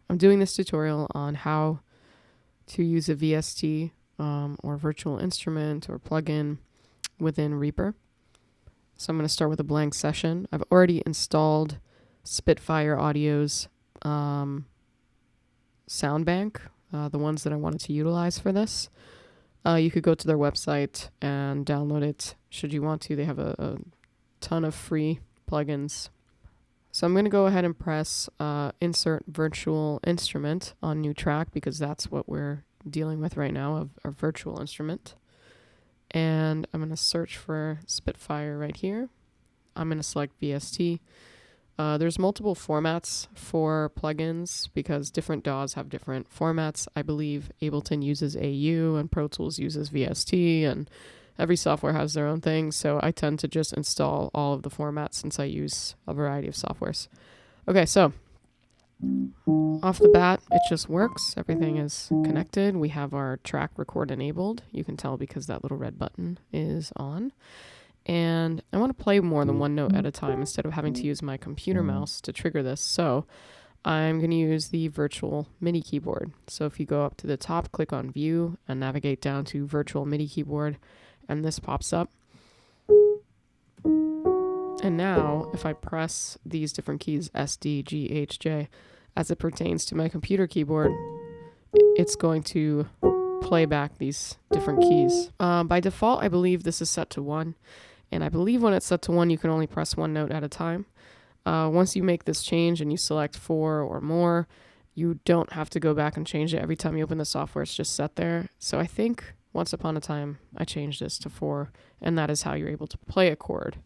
I'm doing this tutorial on how to use a VST or virtual instrument or plugin within Reaper. So I'm going to start with a blank session. I've already installed Spitfire Audio's sound bank, the ones that I wanted to utilize for this. You could go to their website and download it should you want to. They have a ton of free plugins. So I'm going to go ahead and press insert virtual instrument on new track because that's what we're dealing with right now, our virtual instrument. And I'm going to search for Spitfire right here. I'm going to select VST. There's multiple formats for plugins because different DAWs have different formats. I believe Ableton uses AU and Pro Tools uses VST, and every software has their own thing. So I tend to just install all of the formats since I use a variety of softwares. Okay, so off the bat, it just works. Everything is connected. We have our track record enabled. You can tell because that little red button is on. And I want to play more than one note at a time instead of having to use my computer mouse to trigger this. So I'm going to use the virtual MIDI keyboard. So if you go up to the top, click on View, and navigate down to Virtual MIDI Keyboard, and this pops up. And now, if I press these different keys, S, D, G, H, J, as it pertains to my computer keyboard, it's going to play back these different keys. By default, I believe this is set to 1. And I believe when it's set to 1, you can only press one note at a time. Once you make this change and you select 4 or more, you don't have to go back and change it every time you open the software. It's just set there. So I think once upon a time, I changed this to 4, and that is how you're able to play a chord.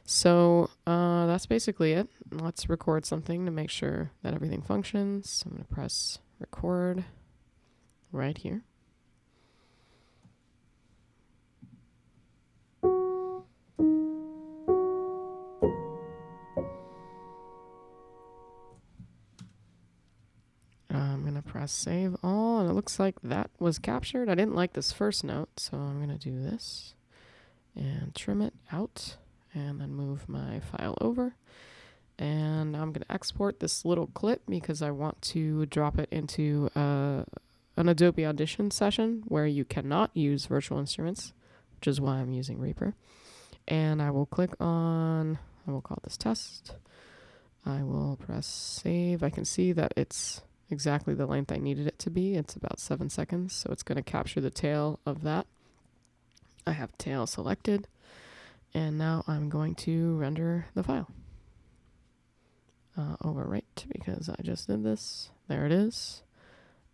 So that's basically it. Let's record something to make sure that everything functions. I'm going to press record right here. I'm going to press save all, and it looks like that was captured. I didn't like this first note, so I'm going to do this and trim it out and then move my file over. And I'm going to export this little clip because I want to drop it into an Adobe Audition session where you cannot use virtual instruments, which is why I'm using Reaper. And I will click on, I will call this test. I will press save. I can see that it's exactly the length I needed it to be. It's about 7 seconds, so it's going to capture the tail of that. I have tail selected, and now I'm going to render the file. Overwrite because I just did this. There it is.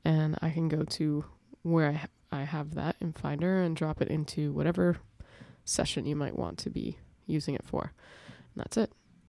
And I can go to where I have that in Finder and drop it into whatever session you might want to be using it for. And that's it.